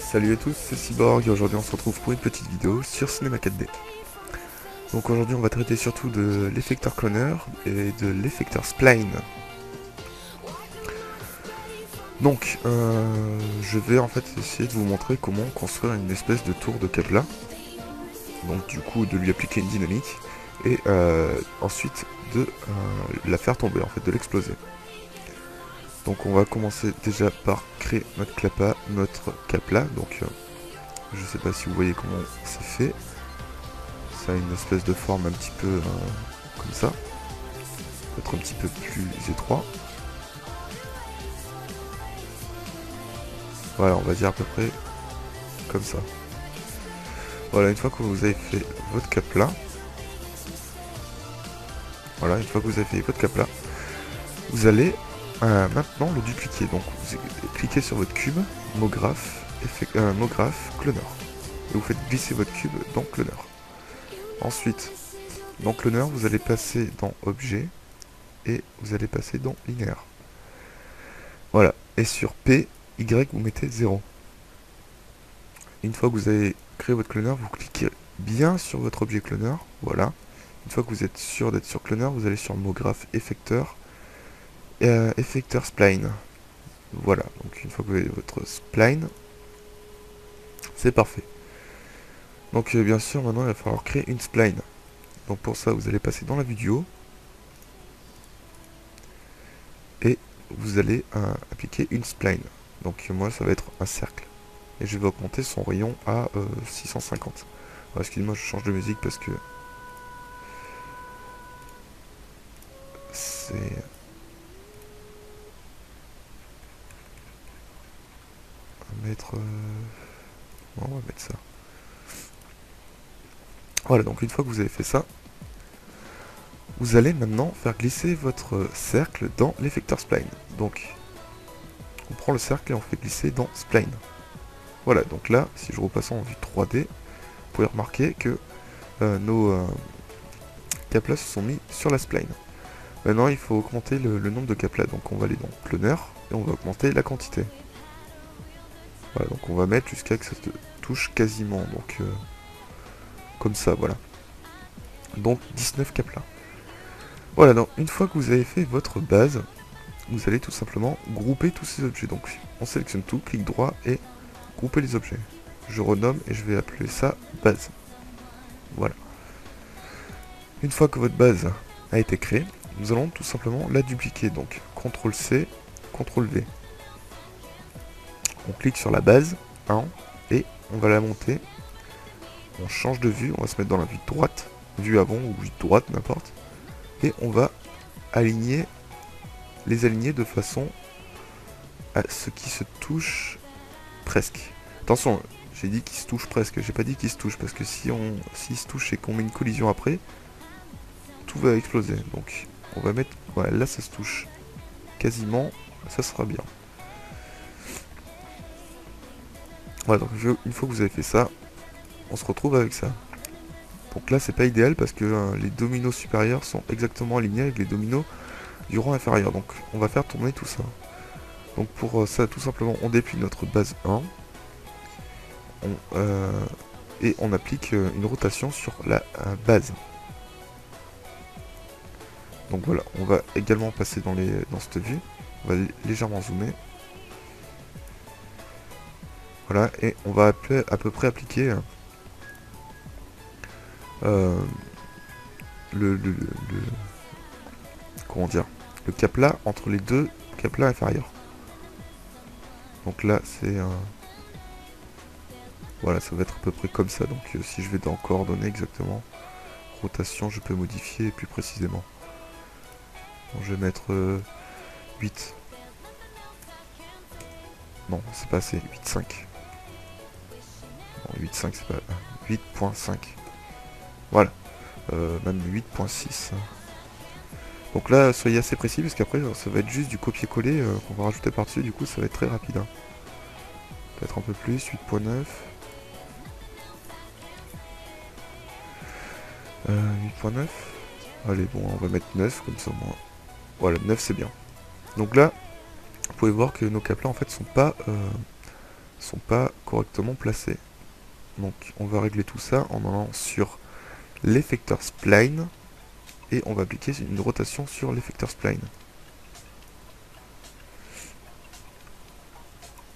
Salut à tous, c'est Cyborg et aujourd'hui on se retrouve pour une petite vidéo sur Cinema 4D. Donc aujourd'hui on va traiter surtout de l'effecteur cloner et de l'effecteur spline. Donc je vais en fait essayer de vous montrer comment construire une espèce de tour de Kepler. Donc du coup de lui appliquer une dynamique et ensuite de la faire tomber, en fait de l'exploser. Donc on va commencer déjà par créer notre Kepler. Donc je sais pas si vous voyez comment c'est fait. Ça a une espèce de forme un petit peu comme ça. Peut-être un petit peu plus étroit. Voilà, on va dire à peu près comme ça. Voilà, une fois que vous avez fait votre Kepler. Voilà, une fois que vous avez fait votre Kepler, vous allez maintenant le dupliquer. Donc vous cliquez sur votre cube, mot-graph, cloner. Et vous faites glisser votre cube dans cloner. Ensuite, dans cloner, vous allez passer dans objet et vous allez passer dans linéaire. Voilà, et sur P, Y, vous mettez 0. Une fois que vous avez créé votre cloner, vous cliquez bien sur votre objet cloner, voilà. Une fois que vous êtes sûr d'être sur cloner, vous allez sur mot-graph, effecteur, effecteur spline. Voilà, donc une fois que vous avez votre spline, c'est parfait. Donc bien sûr, maintenant il va falloir créer une spline. Donc pour ça, vous allez passer dans la vue du haut, et vous allez appliquer une spline. Donc moi, ça va être un cercle. Et je vais augmenter son rayon à 650. Excusez-moi, je change de musique parce que c'est... On va mettre... Non, on va mettre ça. Voilà, donc une fois que vous avez fait ça, vous allez maintenant faire glisser votre cercle dans l'effecteur spline. Donc, on prend le cercle et on fait glisser dans spline. Voilà, donc là, si je repasse en vue 3D, vous pouvez remarquer que nos caplas se sont mis sur la spline. Maintenant, il faut augmenter le nombre de caplas. Donc, on va aller dans cloner et on va augmenter la quantité. Voilà, donc on va mettre jusqu'à que ça se touche quasiment. Donc, comme ça, voilà. Donc, 19 caplas. Voilà, donc une fois que vous avez fait votre base, vous allez tout simplement grouper tous ces objets. Donc, on sélectionne tout, clic droit et grouper les objets. Je renomme et je vais appeler ça base. Voilà. Une fois que votre base a été créée, nous allons tout simplement la dupliquer. Donc, CTRL-C, CTRL-V. On clique sur la base 1 et on va la monter. On change de vue, on va se mettre dans la vue droite, vue avant ou vue droite, n'importe. Et on va les aligner de façon à ce qui se touche presque. Attention, j'ai dit qu'ils se touchent presque, j'ai pas dit qu'ils se touchent, parce que s'ils se touchent et qu'on met une collision après, tout va exploser. Donc on va mettre, voilà, là ça se touche quasiment, ça sera bien. Voilà, donc une fois que vous avez fait ça, on se retrouve avec ça. Donc là c'est pas idéal parce que les dominos supérieurs sont exactement alignés avec les dominos du rang inférieur. Donc on va faire tourner tout ça. Donc pour ça, tout simplement, on déplie notre base 1 et on applique une rotation sur la base. Donc voilà, on va également passer dans cette vue. On va légèrement zoomer. Voilà, et on va à peu près appliquer comment dire, le capla entre les deux caplas inférieurs. Donc là, c'est voilà, ça va être à peu près comme ça. Donc si je vais dans coordonnées exactement, rotation, je peux modifier plus précisément. Bon, je vais mettre 8. Non, c'est pas assez, 8.5. Non, 8.5 c'est pas... 8.5. Voilà. Même 8.6. Donc là, soyez assez précis, parce qu'après, ça va être juste du copier-coller qu'on va rajouter par-dessus. Du coup, ça va être très rapide. Hein. Peut-être un peu plus, 8.9. 8.9. Allez, bon, on va mettre 9, comme ça au moins. Voilà, 9 c'est bien. Donc là, vous pouvez voir que nos caplas en fait sont pas correctement placés. Donc on va régler tout ça en allant sur l'effecteur spline et on va appliquer une rotation sur l'effecteur spline.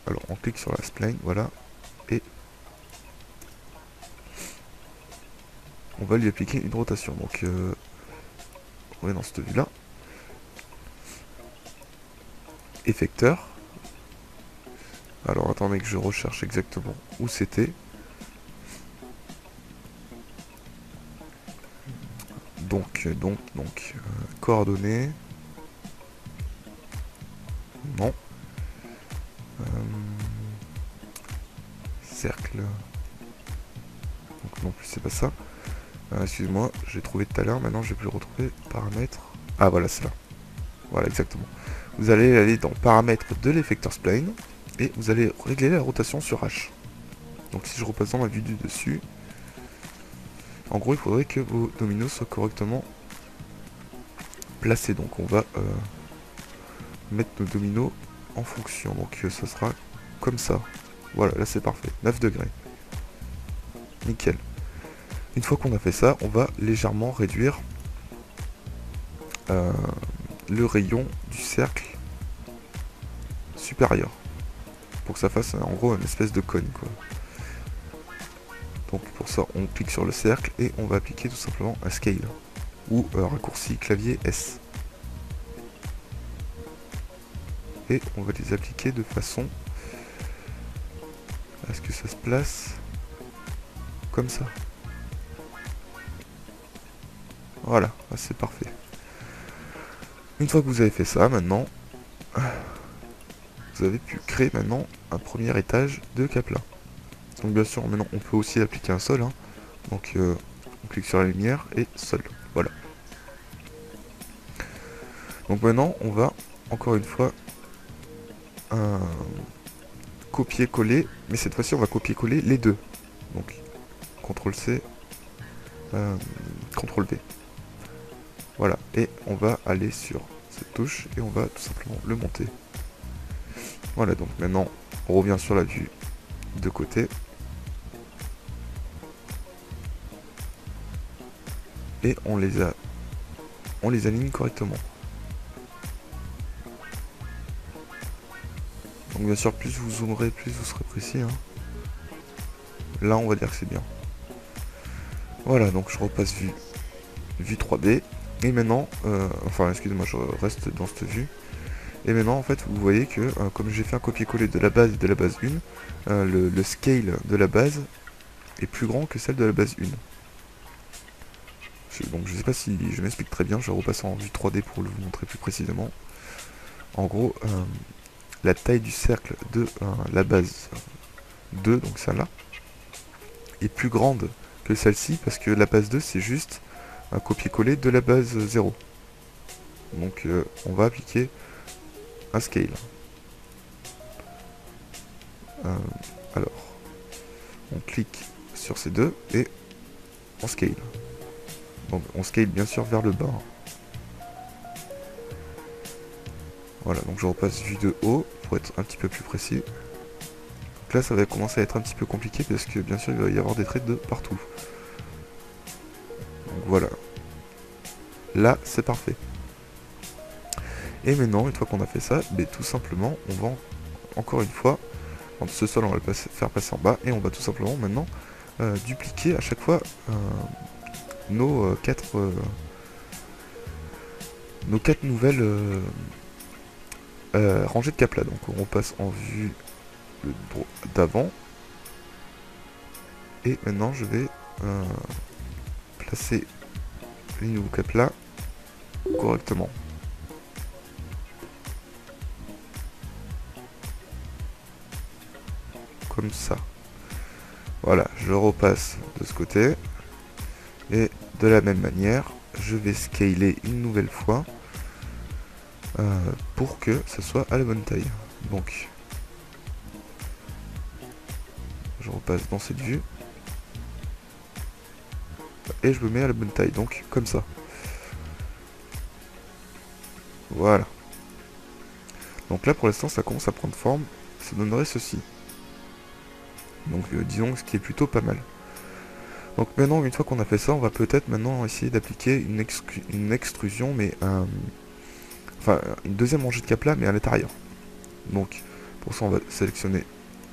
Alors on clique sur la spline, voilà, et on va lui appliquer une rotation. Donc on est dans cette vue là. Effecteur. Alors attendez que je recherche exactement où c'était. Donc, coordonnées. Non. Cercle. Donc non plus c'est pas ça. Excuse-moi, j'ai trouvé tout à l'heure, maintenant je vais plus le retrouver. Paramètres. Ah voilà, c'est là. Voilà, exactement. Vous allez aller dans paramètres de l'effecteur spline et vous allez régler la rotation sur H. Donc si je repasse dans la vue du dessus, en gros il faudrait que vos dominos soient correctement placés. Donc on va mettre nos dominos en fonction. Donc ça sera comme ça. Voilà, là c'est parfait. 9 degrés. Nickel. Une fois qu'on a fait ça, on va légèrement réduire le rayon du cercle supérieur. Pour que ça fasse en gros une espèce de cône quoi. Donc pour ça on clique sur le cercle et on va appliquer tout simplement un scale. Ou raccourci clavier S. Et on va les appliquer de façon à ce que ça se place comme ça. Voilà, c'est parfait. Une fois que vous avez fait ça, maintenant, vous avez pu créer maintenant un premier étage de Kaplan. Donc bien sûr, maintenant on peut aussi appliquer un sol. Hein. Donc on clique sur la lumière et sol. Voilà. Donc maintenant, on va encore une fois copier-coller, mais cette fois-ci on va copier-coller les deux. Donc CTRL-C, CTRL-V. Voilà, et on va aller sur cette touche et on va tout simplement le monter. Voilà, donc maintenant on revient sur la vue de côté. Et on les aligne correctement. Donc bien sûr, plus vous zoomerez, plus vous serez précis. Hein. Là, on va dire que c'est bien. Voilà, donc je repasse vue 3D. Et maintenant, enfin excusez-moi, je reste dans cette vue. Et maintenant, en fait, vous voyez que comme j'ai fait un copier-coller de la base 1, le scale de la base est plus grand que celle de la base 1. Donc je sais pas si je m'explique très bien, je repasse en vue 3D pour vous montrer plus précisément. En gros, la taille du cercle de la base 2, donc celle-là, est plus grande que celle-ci parce que la base 2 c'est juste un copier-coller de la base 0. Donc on va appliquer un scale. Alors, on clique sur ces deux et on scale. Donc on scale bien sûr vers le bas. Voilà, donc je repasse vue de haut pour être un petit peu plus précis. Donc là ça va commencer à être un petit peu compliqué parce que bien sûr il va y avoir des traits de partout. Donc voilà. Là c'est parfait. Et maintenant, une fois qu'on a fait ça, tout simplement, on va encore une fois, ce sol on va le faire passer en bas et on va tout simplement maintenant dupliquer à chaque fois nos quatre nouvelles rangées de Kaplan. Donc on passe en vue d'avant. Et maintenant je vais placer les nouveaux Kaplan correctement. Comme ça. Voilà, je repasse de ce côté. Et de la même manière, je vais scaler une nouvelle fois pour que ce soit à la bonne taille. Donc, je repasse dans cette vue. Et je me mets à la bonne taille, donc comme ça. Voilà. Donc là, pour l'instant, ça commence à prendre forme. Ça donnerait ceci. Donc disons ce qui est plutôt pas mal. Donc maintenant, une fois qu'on a fait ça, on va peut-être maintenant essayer d'appliquer une extrusion, mais enfin une deuxième rangée de Kapla, mais à l'intérieur. Donc pour ça, on va sélectionner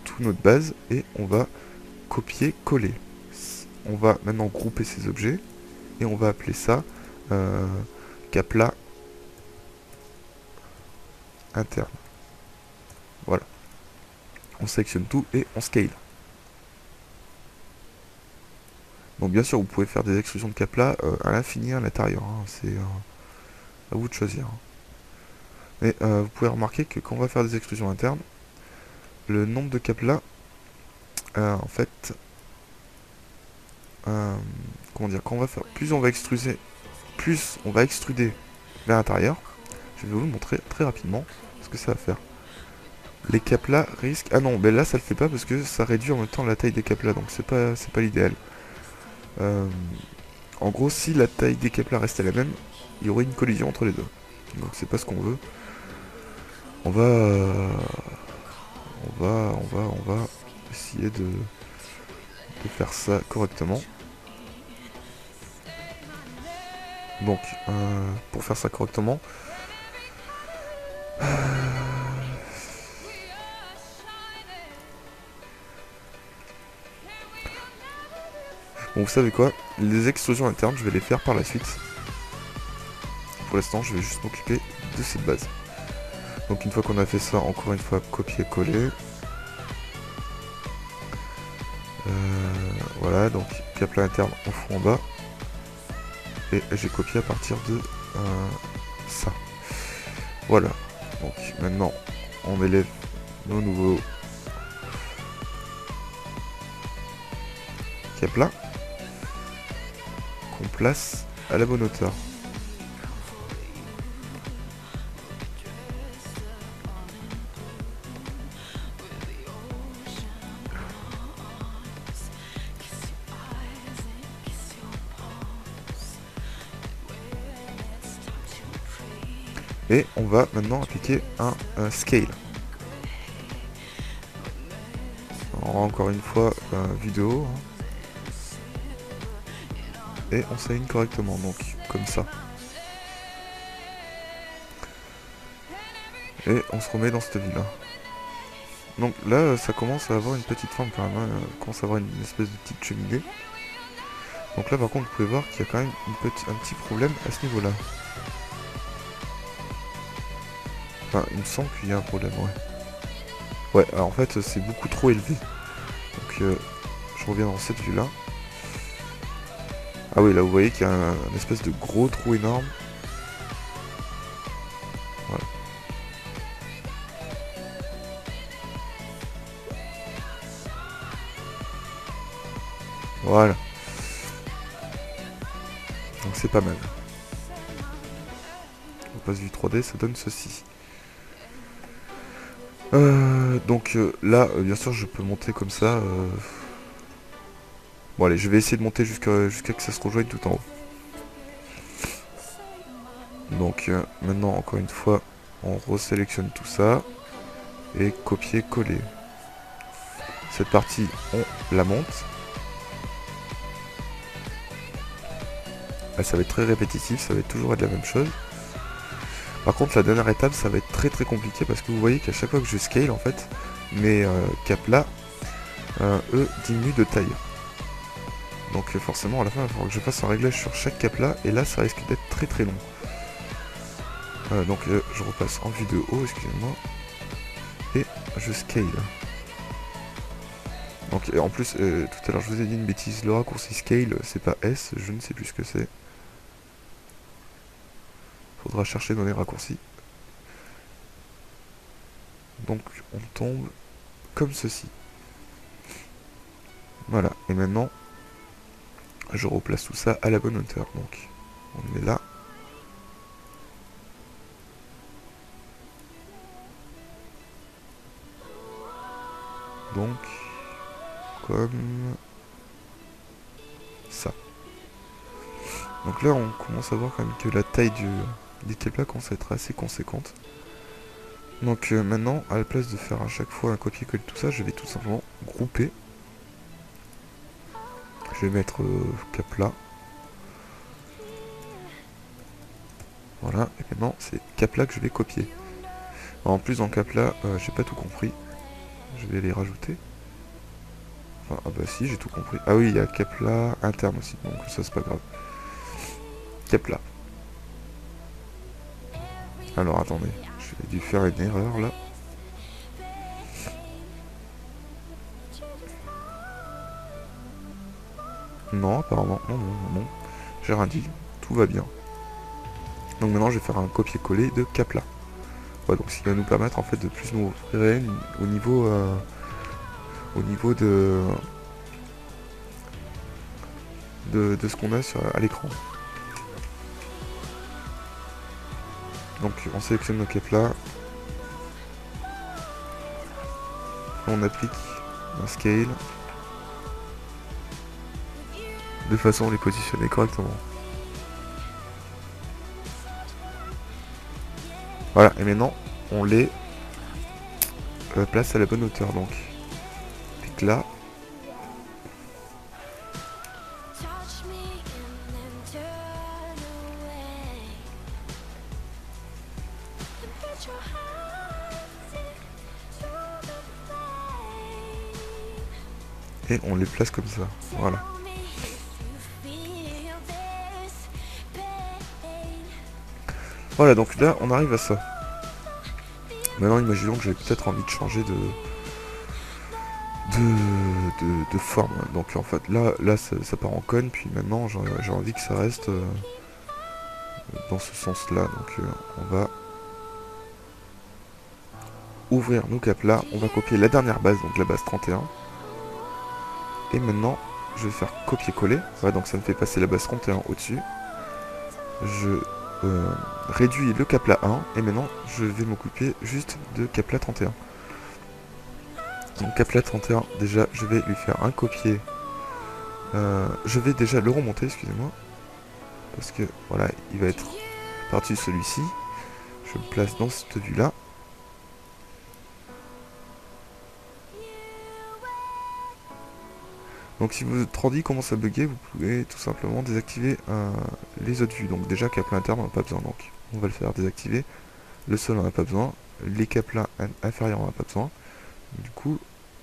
toute notre base et on va copier-coller. On va maintenant grouper ces objets et on va appeler ça Kapla interne. Voilà. On sélectionne tout et on scale. Donc bien sûr, vous pouvez faire des extrusions de Kapla à l'infini à l'intérieur. Hein. C'est à vous de choisir. Mais vous pouvez remarquer que quand on va faire des extrusions internes, le nombre de Kapla, en fait, comment dire, quand on va faire, plus on va extruder vers l'intérieur. Je vais vous le montrer très rapidement ce que ça va faire. Les Kapla risquent... Ah non, mais là ça le fait pas parce que ça réduit en même temps la taille des Kapla, donc c'est pas l'idéal. En gros, si la taille des Kapla restait la même, il y aurait une collision entre les deux. Donc c'est pas ce qu'on veut. On va essayer de faire ça correctement. Donc, pour faire ça correctement, bon, vous savez quoi, les extrusions internes, je vais les faire par la suite. Pour l'instant, je vais juste m'occuper de cette base. Donc une fois qu'on a fait ça, encore une fois, copier-coller. Voilà, donc Kapla interne en fond en bas. Et j'ai copié à partir de ça. Voilà. Donc maintenant, on élève nos nouveaux Kapla qu'on place à la bonne hauteur. Et on va maintenant appliquer un scale. Alors, encore une fois, vidéo. Hein. Et on s'aligne correctement, donc comme ça. Et on se remet dans cette vue là. Donc là, ça commence à avoir une petite forme quand même. Hein. Commence à avoir une espèce de petite cheminée. Donc là, par contre, vous pouvez voir qu'il y a quand même un petit problème à ce niveau-là. Enfin, il me semble qu'il y a un problème, ouais. Ouais, alors en fait, c'est beaucoup trop élevé. Donc, je reviens dans cette vue-là. Ah oui, là, vous voyez qu'il y a un espèce de gros trou énorme. Voilà. Voilà. Donc c'est pas mal. On passe vue 3D, ça donne ceci. Donc là, bien sûr, je peux monter comme ça. Bon allez, je vais essayer de monter jusqu'à que ça se rejoigne tout en haut. Donc maintenant, encore une fois, on resélectionne tout ça. Et copier-coller. Cette partie, on la monte. Là, ça va être très répétitif, ça va être toujours être la même chose. Par contre, la dernière étape, ça va être très compliqué parce que vous voyez qu'à chaque fois que je scale, en fait, mes Kapla, eux, diminuent de taille. Donc forcément, à la fin, il va falloir que je fasse un réglage sur chaque Kapla, et là, ça risque d'être très long. Donc je repasse en vue de haut, excusez-moi, et je scale. Donc en plus, tout à l'heure, je vous ai dit une bêtise, le raccourci scale, c'est pas S, je ne sais plus ce que c'est. Faudra chercher dans les raccourcis. Donc on tombe comme ceci. Voilà, et maintenant je replace tout ça à la bonne hauteur. Donc on met là. Donc comme ça. Donc là on commence à voir quand même que la taille des Kapla commence à être assez conséquente. Donc maintenant, à la place de faire à chaque fois un copier-coller tout ça, je vais tout simplement grouper je vais mettre cap là. Voilà, et maintenant c'est cap là que je vais copier. Alors, en plus dans cap là, j'ai pas tout compris. Je vais les rajouter. Enfin, ah bah si, j'ai tout compris. Ah oui, il y a cap là interne aussi, donc ça c'est pas grave. Cap là. Alors attendez, j'ai dû faire une erreur là. Non, apparemment, non, non, non, non. J'ai rien dit, tout va bien. Donc maintenant je vais faire un copier-coller de cap là. Ouais, donc ce qui va nous permettre en fait de plus nous ouvrir au niveau de ce qu'on a à l'écran. Donc on sélectionne nos caps là. On applique un scale de façon à les positionner correctement. Voilà, et maintenant on les place à la bonne hauteur. Donc clique là. Et on les place comme ça. Voilà. Voilà, donc là on arrive à ça. Maintenant imaginons que j'ai peut-être envie de changer de forme. Donc en fait là ça part en cône, puis maintenant j'ai envie que ça reste dans ce sens là. Donc on va ouvrir nos caps là, on va copier la dernière base, donc la base 31. Et maintenant je vais faire copier-coller. Voilà, donc ça me fait passer la base 31 au-dessus. Je réduis le capla 1 et maintenant je vais m'occuper juste de capla 31. Donc capla 31, déjà je vais lui faire un copier. Je vais déjà le remonter, excusez-moi, parce que voilà, il va être parti de celui-ci. Je le place dans cette vue là. Donc si votre ordi commence à bugger, vous pouvez tout simplement désactiver les autres vues. Donc déjà capla interne on n'a pas besoin, donc on va le faire désactiver. Le sol on n'a pas besoin, les caplas inférieurs on n'a pas besoin. Du coup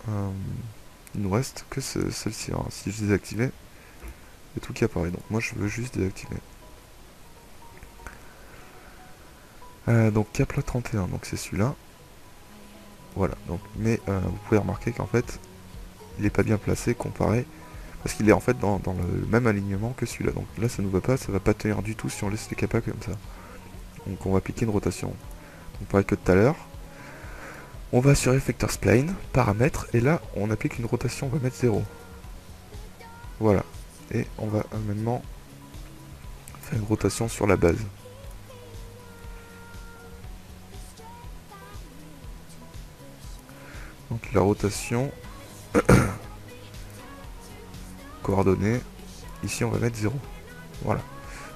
il nous reste que celle-ci. Si je désactivais, il y a tout qui apparaît. Donc moi je veux juste désactiver. Donc capla 31, donc c'est celui-là. Voilà, donc mais vous pouvez remarquer qu'en fait il n'est pas bien placé comparé, parce qu'il est en fait dans le même alignement que celui-là. Donc là ça nous va pas, ça va pas tenir du tout si on laisse les capas comme ça. Donc on va appliquer une rotation. Donc pareil que tout à l'heure. On va sur Effector Spline, paramètres, et là on applique une rotation, on va mettre 0. Voilà. Et on va maintenant faire une rotation sur la base. Donc la rotation coordonnées, ici on va mettre 0. Voilà.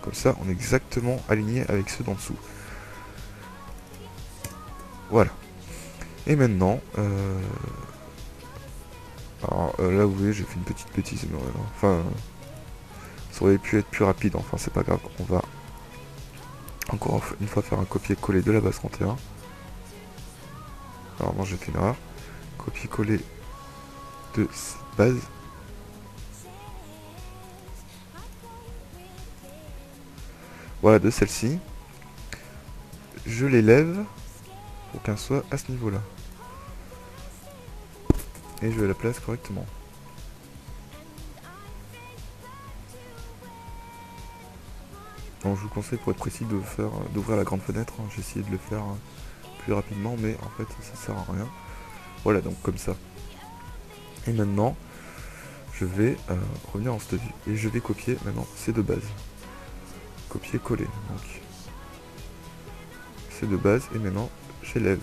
Comme ça on est exactement aligné avec ceux d'en dessous. Voilà. Et maintenant, alors là vous voyez j'ai fait une petite bêtise, mais enfin ça aurait pu être plus rapide, enfin c'est pas grave, on va encore une fois faire un copier-coller de la base 31. Alors non j'ai fait une erreur. Copier-coller de cette base. Voilà, de celle-ci. Je l'élève pour qu'elle soit à ce niveau-là. Et je la place correctement. Donc je vous conseille pour être précis d'ouvrir la grande fenêtre. J'ai essayé de le faire plus rapidement, mais en fait ça sert à rien. Voilà, donc comme ça. Et maintenant, je vais revenir en cette vue. Et je vais copier maintenant ces deux bases. Copier-coller. Donc ces deux bases. Et maintenant, j'élève.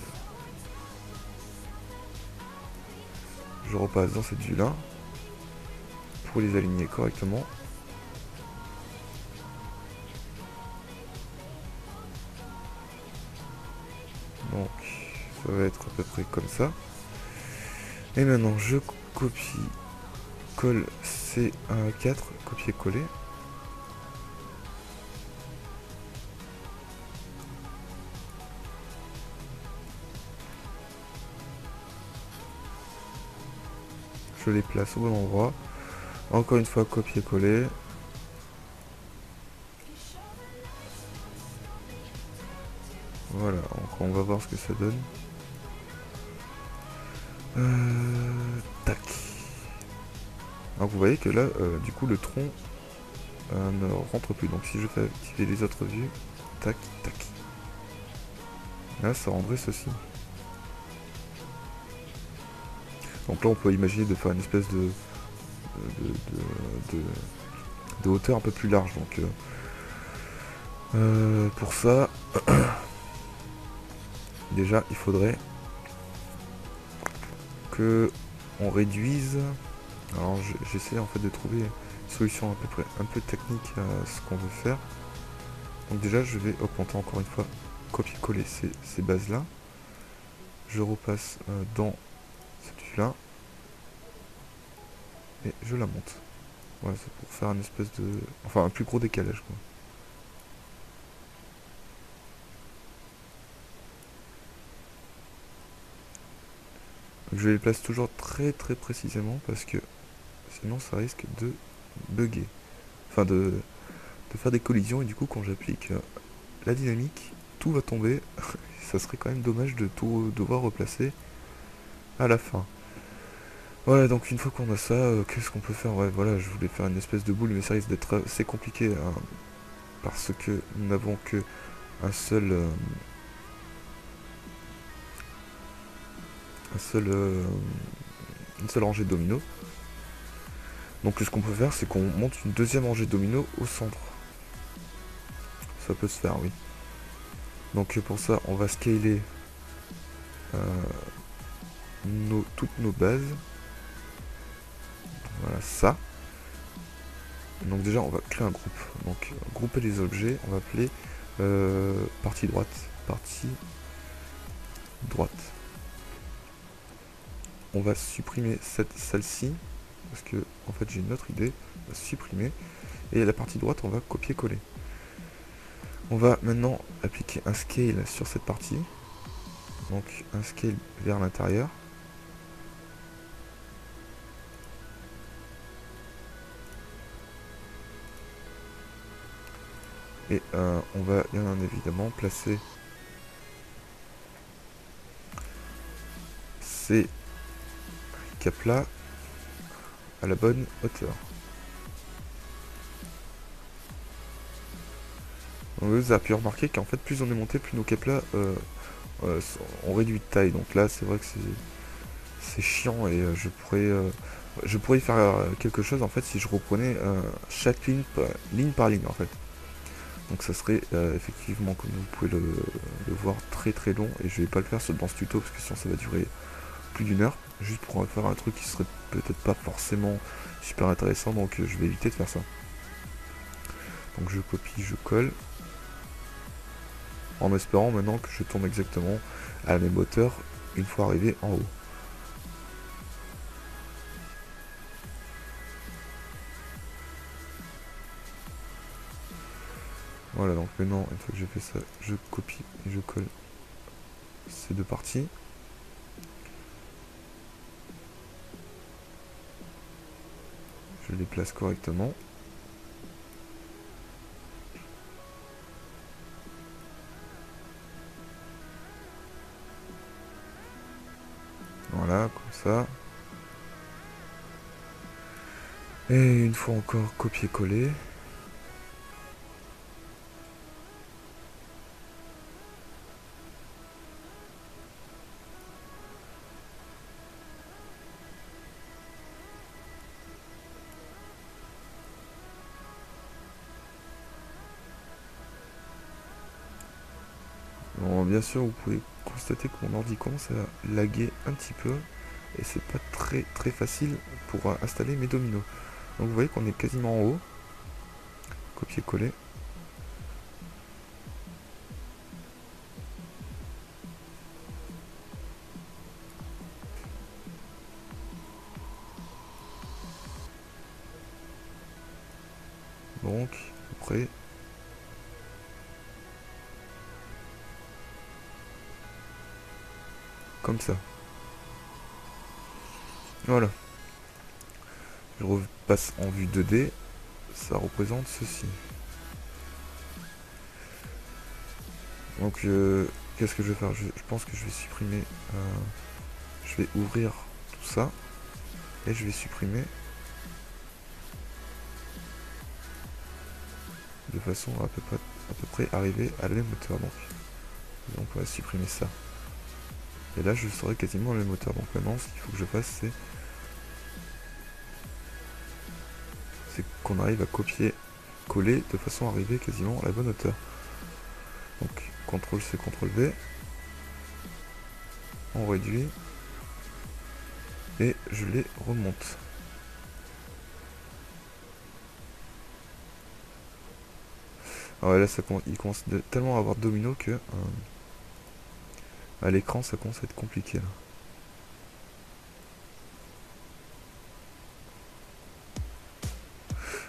Je repasse dans cette vue-là. Pour les aligner correctement. Donc, ça va être à peu près comme ça. Et maintenant, je copie colle C1A4, copier-coller. Je les place au bon endroit. Encore une fois, copier-coller. Voilà, donc on va voir ce que ça donne. Tac. Donc vous voyez que là, du coup, le tronc ne rentre plus. Donc si je fais activer les autres vues, tac, tac. Là, ça rendrait ceci. Donc là, on peut imaginer de faire une espèce de hauteur un peu plus large. Donc pour ça, déjà, il faudrait que on réduise. Alors j'essaie en fait de trouver une solution à peu près un peu technique à ce qu'on veut faire. Donc déjà, je vais augmenter encore une fois, copier-coller ces bases là. Je repasse dans cette vue là et je la monte. Voilà, c'est pour faire une espèce de... enfin un plus gros décalage quoi. Donc, je les place toujours très précisément parce que sinon ça risque de bugger. Enfin de faire des collisions et du coup quand j'applique la dynamique, tout va tomber. Ça serait quand même dommage de tout devoir replacer à la fin. Voilà, donc une fois qu'on a ça, qu'est-ce qu'on peut faire? Ouais, voilà, je voulais faire une espèce de boule, mais ça risque d'être assez compliqué hein, parce que nous n'avons que un seul, une seule rangée de dominos. Donc ce qu'on peut faire, c'est qu'on monte une deuxième rangée de dominos au centre. Ça peut se faire, oui. Donc pour ça, on va scaler toutes nos bases. Voilà, ça. Donc déjà, on va créer un groupe. Donc grouper les objets, on va appeler partie droite. Partie droite. On va supprimer celle-ci, parce que en fait j'ai une autre idée. On va supprimer. Et la partie droite, on va copier-coller. On va maintenant appliquer un scale sur cette partie. Donc un scale vers l'intérieur. Et on va bien évidemment placer ces caps là à la bonne hauteur. Donc vous avez pu remarquer qu'en fait plus on est monté, plus nos caps là ont réduit de taille. Donc là c'est vrai que c'est chiant et je pourrais y faire quelque chose en fait si je reprenais chaque ligne par ligne en fait. Donc ça serait effectivement, comme vous pouvez le voir, très long, et je vais pas le faire dans ce tuto parce que sinon ça va durer plus d'une heure, juste pour faire un truc qui serait peut-être pas forcément super intéressant, donc je vais éviter de faire ça. Donc je copie, je colle, en espérant maintenant que je tombe exactement à la même hauteur une fois arrivé en haut. Voilà, donc maintenant, une fois que j'ai fait ça, je copie et je colle ces deux parties. Je les place correctement. Voilà, comme ça. Et une fois encore, copier-coller. Bon, bien sûr, vous pouvez constater que mon ordi commence à laguer un petit peu. Et c'est pas très facile pour installer mes dominos. Donc vous voyez qu'on est quasiment en haut. Copier-coller. Donc, après... Comme ça. Voilà. Je repasse en vue 2D. Ça représente ceci. Donc, qu'est-ce que je vais faire? Je pense que je vais supprimer... je vais ouvrir tout ça. Et je vais supprimer... de façon à peu près arriver à le même hauteur. Donc on va supprimer ça. Et là je serai quasiment le même hauteur. Donc maintenant ce qu'il faut que je fasse c'est qu'on arrive à copier, coller de façon à arriver quasiment à la bonne hauteur. Donc CTRL C, CTRL V. On réduit. Et je les remonte. Alors là il commence tellement à avoir domino que à l'écran ça commence à être compliqué là.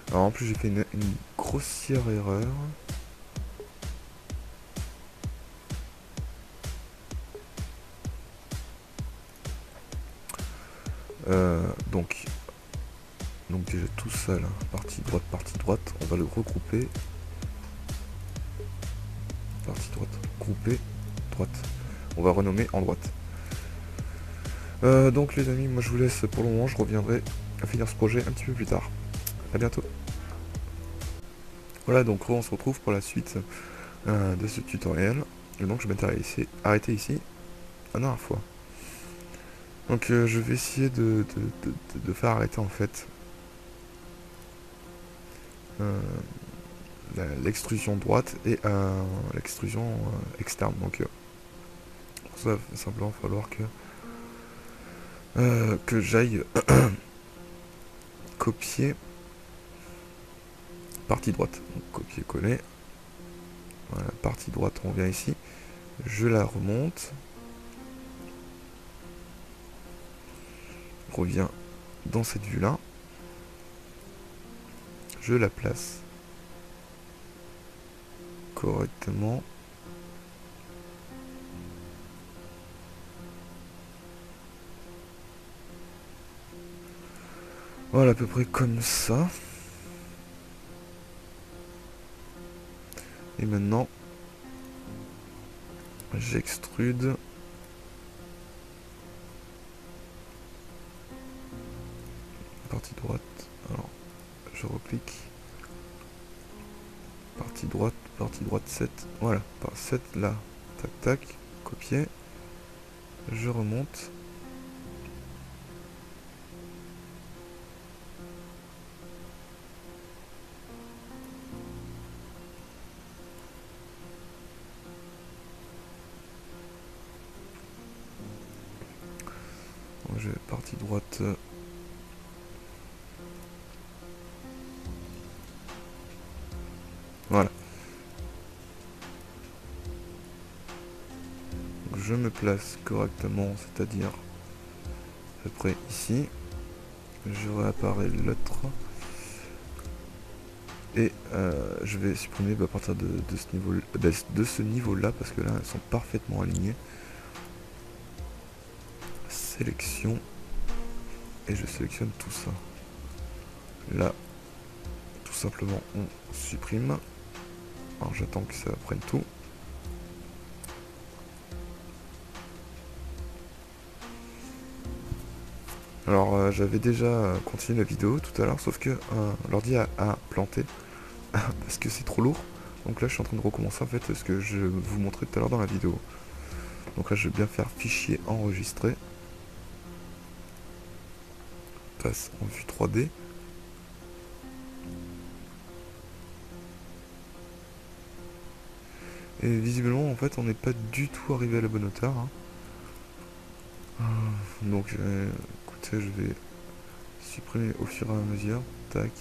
Alors en plus j'ai fait une grossière erreur. Donc déjà tout ça là, partie droite, on va le regrouper. Partie droite, grouper, droite. On va renommer en droite. Donc les amis, moi je vous laisse pour le moment, je reviendrai à finir ce projet un petit peu plus tard. A bientôt. Voilà, donc on se retrouve pour la suite de ce tutoriel. Et donc je m'étais arrêté ici la dernière fois. Donc je vais essayer de faire arrêter en fait l'extrusion droite et l'extrusion externe. Donc pour ça, il va simplement falloir que j'aille copier partie droite. Donc copier-coller. Voilà, partie droite, on vient ici. Je la remonte. Reviens dans cette vue-là. Je la place correctement. Voilà, à peu près comme ça. Et maintenant, j'extrude. Partie droite. Alors, je reclique. Partie droite 7. Voilà, par 7 là. Tac, tac. Copier. Je remonte. J'ai partie droite. Voilà. Donc je me place correctement, c'est-à-dire à peu près ici. Je réapparais l'autre. Et je vais supprimer à partir de ce niveau-là, parce que là, elles sont parfaitement alignées. Sélection. Et je sélectionne tout ça. Là, tout simplement, on supprime. Alors j'attends que ça prenne tout. Alors j'avais déjà continué la vidéo tout à l'heure, sauf que l'ordi a planté parce que c'est trop lourd. Donc là je suis en train de recommencer en fait ce que je vous montrais tout à l'heure dans la vidéo. Donc là je vais bien faire fichier enregistré. Passe en vue 3D. Et visiblement en fait on n'est pas du tout arrivé à la bonne hauteur. Donc écoutez, je vais supprimer au fur et à mesure. Tac.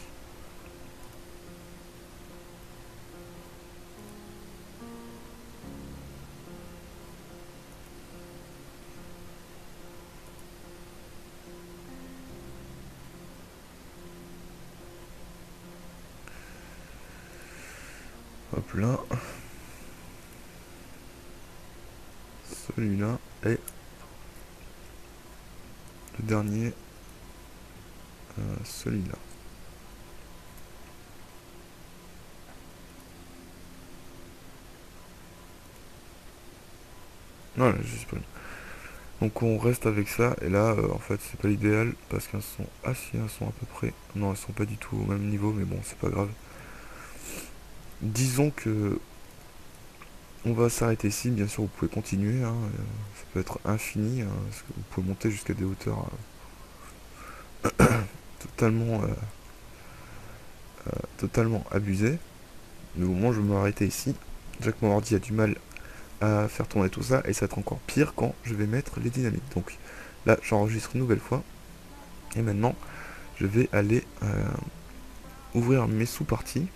Hop là. Celui-là et le dernier, celui-là. Voilà, je supprime. Donc on reste avec ça, et là, en fait, c'est pas l'idéal, parce qu'elles sont... Ah si, elles sont à peu près... Non, elles sont pas du tout au même niveau, mais bon, c'est pas grave. Disons que... On va s'arrêter ici, bien sûr, vous pouvez continuer, hein, ça peut être infini, hein, parce que vous pouvez monter jusqu'à des hauteurs totalement, totalement abusées. Mais au moins, je vais m'arrêter ici. Déjà que mon ordi a du mal à faire tourner tout ça, et ça va être encore pire quand je vais mettre les dynamiques. Donc là, j'enregistre une nouvelle fois, et maintenant, je vais aller ouvrir mes sous-parties.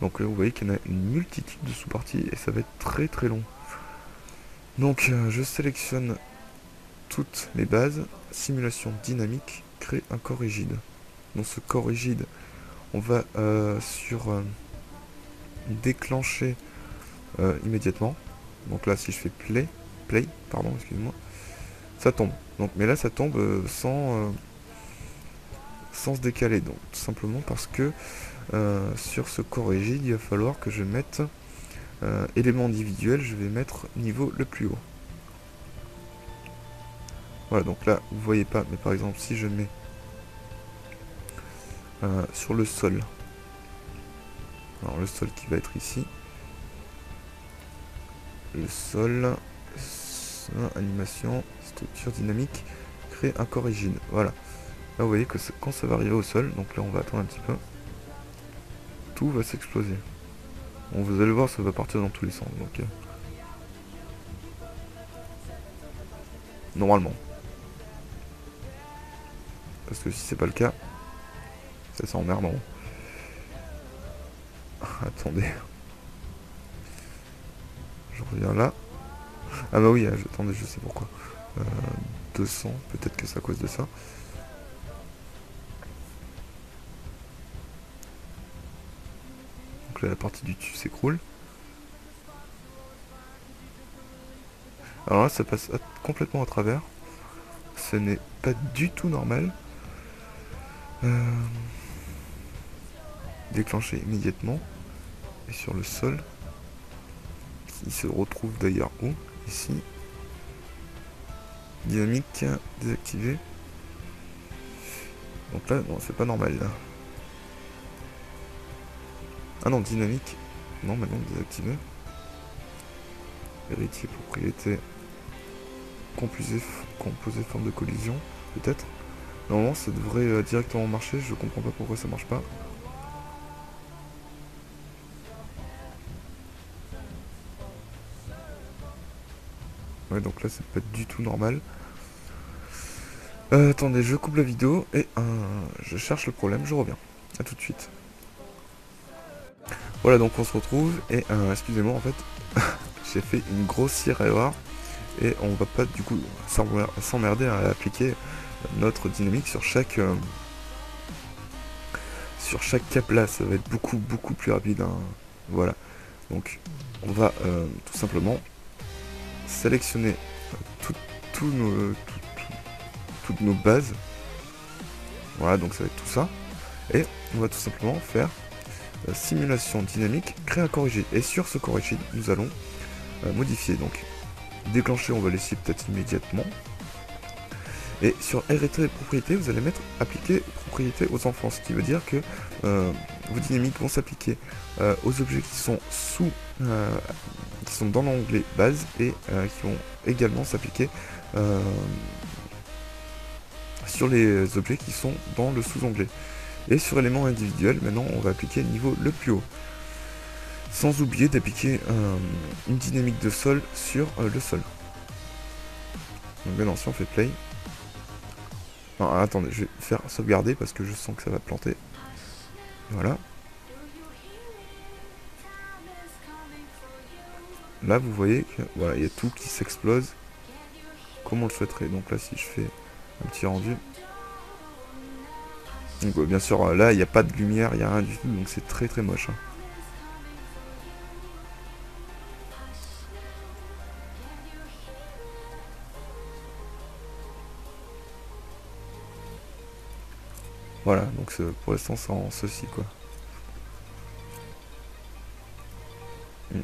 Donc vous voyez qu'il y en a une multitude de sous-parties, et ça va être très très long. Donc je sélectionne toutes mes bases, simulation dynamique, créer un corps rigide. Dans ce corps rigide, on va déclencher immédiatement. Donc là, si je fais play, pardon, excusez-moi, ça tombe. Donc, mais là, ça tombe sans se décaler. Donc, tout simplement parce que sur ce corps rigide, il va falloir que je mette élément individuel, je vais mettre niveau le plus haut. Voilà, donc là, vous voyez pas, mais par exemple, si je mets sur le sol, alors le sol qui va être ici, le sol, animation, structure dynamique, créer un corps rigide. Voilà. Là, vous voyez que quand ça va arriver au sol, donc là, on va attendre un petit peu, tout va s'exploser. Bon, vous allez voir, ça va partir dans tous les sens. Donc, normalement. Parce que si c'est pas le cas, ça s'emmerde. Bon. Attendez. Je reviens là. Ah bah oui, attendez, je sais pourquoi. 200, peut-être que c'est à cause de ça. Donc là, la partie du dessus s'écroule. Alors là, ça passe complètement à travers. Ce n'est pas du tout normal. Déclencher immédiatement. Et sur le sol, qui se retrouve d'ailleurs où? Ici. Dynamique désactivée. Donc là, non, c'est pas normal là. Ah non, dynamique. Non, maintenant désactivé. Héritier, propriété. Composé forme de collision, peut-être. Normalement, ça devrait directement marcher. Je comprends pas pourquoi ça marche pas. Ouais, donc là, c'est pas du tout normal. Attendez, je coupe la vidéo et je cherche le problème, je reviens. A tout de suite. Voilà, donc on se retrouve et excusez-moi, en fait, j'ai fait une grossière erreur et on va pas du coup s'emmerder à appliquer notre dynamique sur chaque cap là. Ça va être beaucoup plus rapide, hein. Voilà, donc on va tout simplement sélectionner toutes nos bases. Voilà, donc ça va être tout ça. Et on va tout simplement faire simulation dynamique, créer un corps rigide. Et sur ce corps rigide, nous allons modifier. Donc déclencher, on va laisser peut-être immédiatement. Et sur hériter et propriétés, vous allez mettre appliquer propriété aux enfants. Ce qui veut dire que vos dynamiques vont s'appliquer aux objets qui sont qui sont dans l'onglet base et qui vont également s'appliquer sur les objets qui sont dans le sous-onglet. Et sur éléments individuels, maintenant on va appliquer le niveau le plus haut. Sans oublier d'appliquer une dynamique de sol sur le sol. Donc maintenant si on fait play. Non, attendez, je vais faire sauvegarder parce que je sens que ça va planter. Voilà. Là vous voyez que voilà, il y a tout qui s'explose comme on le souhaiterait. Donc là si je fais un petit rendu. Donc bien sûr, là, il n'y a pas de lumière, il n'y a rien du tout, donc c'est très très moche. Hein. Voilà, donc pour l'instant, c'est en ceci, quoi.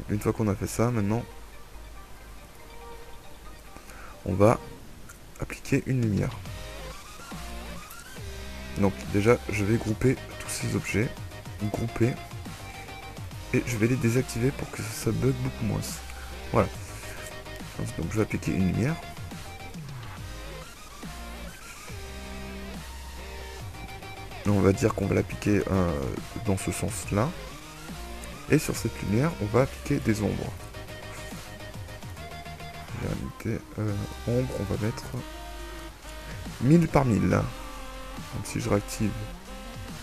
Une fois qu'on a fait ça, maintenant, on va appliquer une lumière. Donc déjà, je vais grouper tous ces objets, grouper, et je vais les désactiver pour que ça bug beaucoup moins. Voilà. Donc je vais appliquer une lumière. On va dire qu'on va l'appliquer dans ce sens-là. Et sur cette lumière, on va appliquer des ombres. Réalité, ombre, on va mettre 1000 par 1000. Donc si je réactive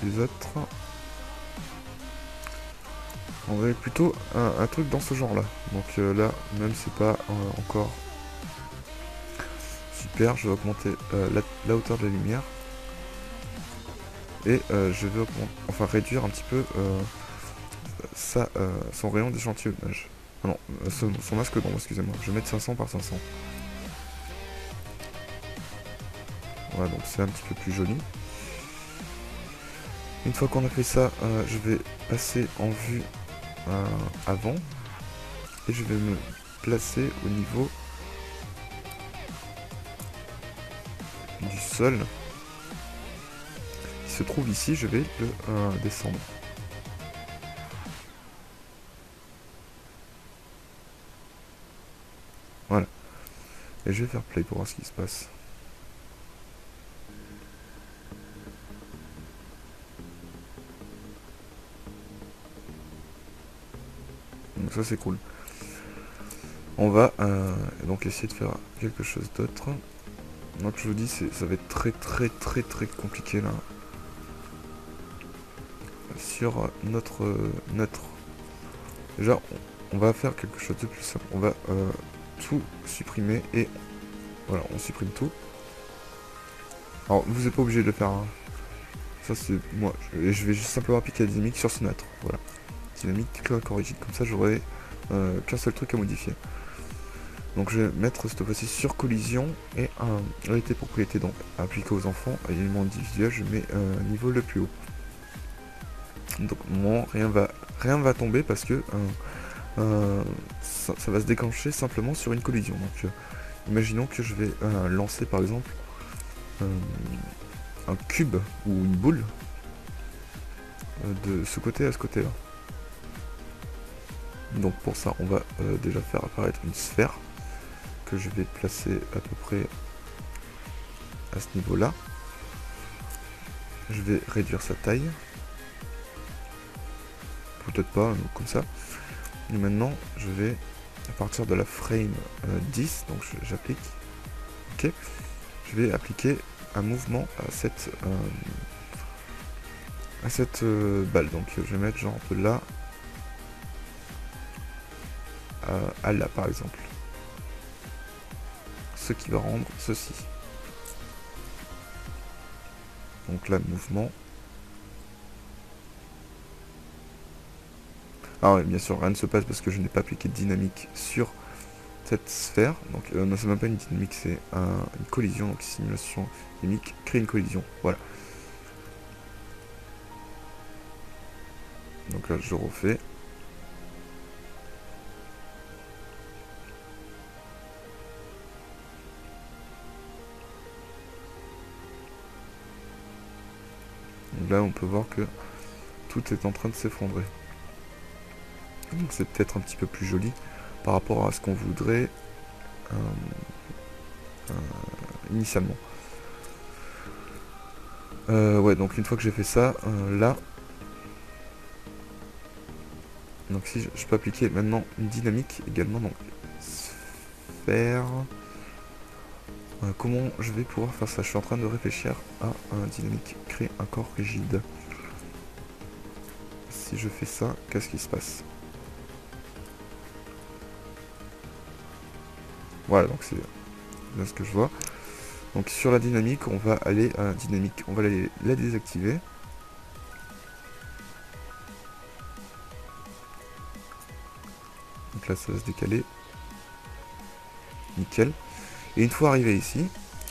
les autres, on va plutôt un truc dans ce genre-là. Donc là, même si c'est pas encore super, je vais augmenter la hauteur de la lumière. Et je vais réduire un petit peu son rayon d'échantillonnage. Ah non, son masque d'ombre, excusez-moi. Je vais mettre 500 par 500. Voilà, donc c'est un petit peu plus joli. Une fois qu'on a fait ça, je vais passer en vue avant. Et je vais me placer au niveau du sol. Qui se trouve ici, je vais le descendre. Voilà. Et je vais faire play pour voir ce qui se passe. Donc ça c'est cool. On va donc essayer de faire quelque chose d'autre. Donc je vous dis, ça va être très compliqué là. Sur notre neutre. Déjà, on va faire quelque chose de plus simple. On va tout supprimer et voilà, on supprime tout. Alors, vous n'êtes pas obligé de le faire. Hein. Ça, c'est moi. Je vais juste simplement appliquer la dynamique sur ce neutre. Voilà. Dynamique, claque origine. Comme ça, j'aurai qu'un seul truc à modifier. Donc, je vais mettre cette fois-ci sur collision et réalité propriété. Donc, appliquer aux enfants, élément individuel, je mets niveau le plus haut. Donc, bon, rien va tomber parce que ça va se déclencher simplement sur une collision. Donc, imaginons que je vais lancer par exemple un cube ou une boule de ce côté à ce côté là. Donc pour ça on va déjà faire apparaître une sphère que je vais placer à peu près à ce niveau là. Je vais réduire sa taille, peut-être pas comme ça. Et maintenant je vais à partir de la frame 10, donc j'applique, ok, je vais appliquer un mouvement à cette balle. Donc je vais mettre genre de là à là par exemple, ce qui va rendre ceci. Donc là mouvement. Alors oui, bien sûr rien ne se passe parce que je n'ai pas appliqué de dynamique sur cette sphère. Donc non, c'est même pas une dynamique, c'est une collision. Donc simulation dynamique crée une collision, voilà. Donc là je refais. Donc là on peut voir que tout est en train de s'effondrer. Donc c'est peut-être un petit peu plus joli par rapport à ce qu'on voudrait initialement. Ouais, donc une fois que j'ai fait ça, là, donc si je peux appliquer maintenant une dynamique également, donc sphère. Comment je vais pouvoir faire ça? Je suis en train de réfléchir à un dynamique, créer un corps rigide. Si je fais ça, qu'est-ce qui se passe? Voilà, donc c'est bien ce que je vois. Donc sur la dynamique, on va aller à dynamique, on va aller la désactiver. Donc là ça va se décaler. Nickel. Et une fois arrivé ici,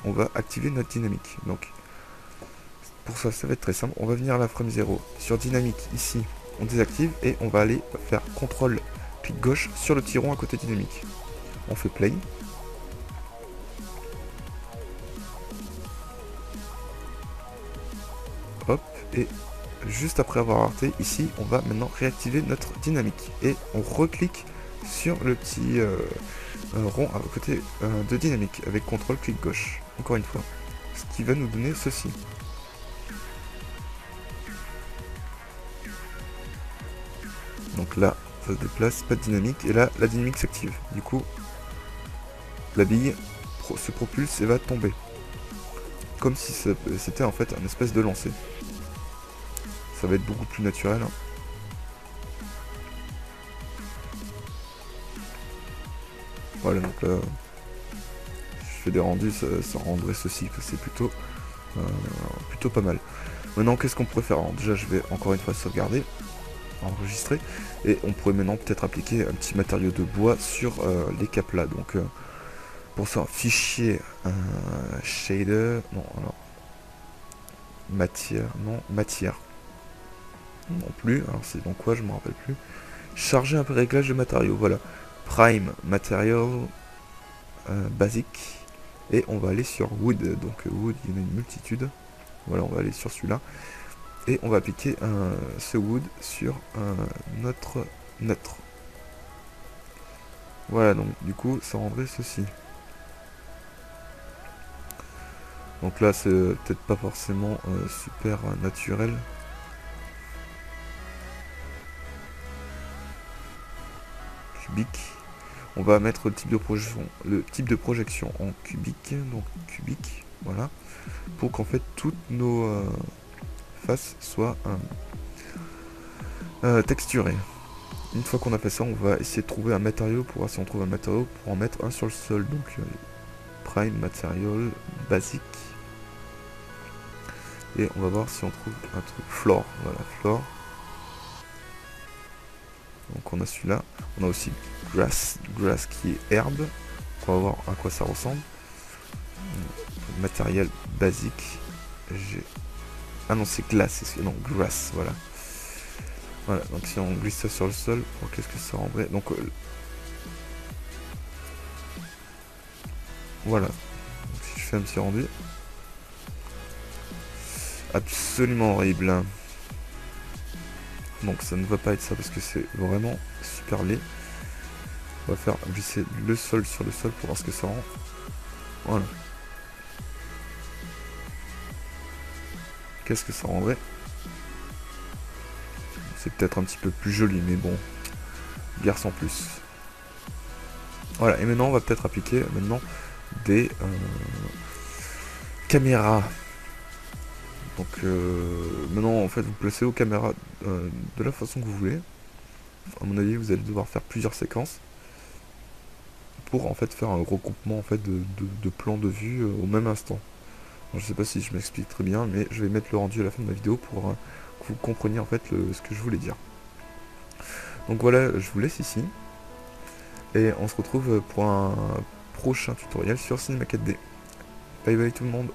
on va activer notre dynamique. Donc pour ça, ça va être très simple. On va venir à la frame 0. Sur dynamique, ici, on désactive et on va aller faire CTRL clic gauche sur le petit rond à côté dynamique. On fait play. Hop, et juste après avoir arrêté, ici, on va maintenant réactiver notre dynamique. Et on reclique sur le petit rond à côté de dynamique avec CTRL clic gauche. Encore une fois. Ce qui va nous donner ceci. Donc là, ça se déplace, pas de dynamique, et là, la dynamique s'active. Du coup, la bille se propulse et va tomber. Comme si c'était en fait un espèce de lancer. Ça va être beaucoup plus naturel. Hein. Voilà, donc là, je fais des rendus, ça rendrait ceci, c'est plutôt pas mal. Maintenant, qu'est-ce qu'on pourrait faire? Alors, déjà, je vais encore une fois sauvegarder, enregistrer, et on pourrait maintenant peut-être appliquer un petit matériau de bois sur les caps là. Donc, pour ça, fichier shader, non, alors, matière, non, matière, non plus, alors c'est dans quoi, je me rappelle plus. Charger un peu réglage de matériaux, voilà. Prime, Material, basique, et on va aller sur Wood, donc Wood, il y en a une multitude, voilà, on va aller sur celui-là, et on va appliquer ce Wood sur notre neutre. Voilà, donc du coup, ça rendrait ceci. Donc là, c'est peut-être pas forcément super naturel. Cubique. On va mettre le type de projection en cubique, donc cubique, voilà, pour qu'en fait toutes nos faces soient texturées. Une fois qu'on a fait ça, on va essayer de trouver un matériau pour voir si on trouve un matériau pour en mettre un sur le sol. Donc prime, material, basique. Et on va voir si on trouve un truc floor. Voilà, floor. Donc on a celui-là. On a aussi grass qui est herbe. On va voir à quoi ça ressemble. Matériel basique. Ah non, c'est glace. Non, grass, voilà. Voilà, donc si on glisse ça sur le sol, qu'est-ce que ça rendrait? Donc voilà. Donc, si je fais un petit rendu. Absolument horrible. Donc ça ne va pas être ça parce que c'est vraiment super laid. On va faire glisser le sol sur le sol pour voir ce que ça rend. Voilà. Qu'est-ce que ça rendrait? C'est peut-être un petit peu plus joli, mais bon, guère sans plus. Voilà, et maintenant on va peut-être appliquer des caméras. Donc maintenant en fait vous placez vos caméras de la façon que vous voulez. À mon avis vous allez devoir faire plusieurs séquences pour en fait faire un regroupement en fait de plans de vue au même instant. Alors, je sais pas si je m'explique très bien, mais je vais mettre le rendu à la fin de ma vidéo pour que vous compreniez en fait ce que je voulais dire. Donc voilà, je vous laisse ici et on se retrouve pour un prochain tutoriel sur Cinema 4D. Bye bye tout le monde.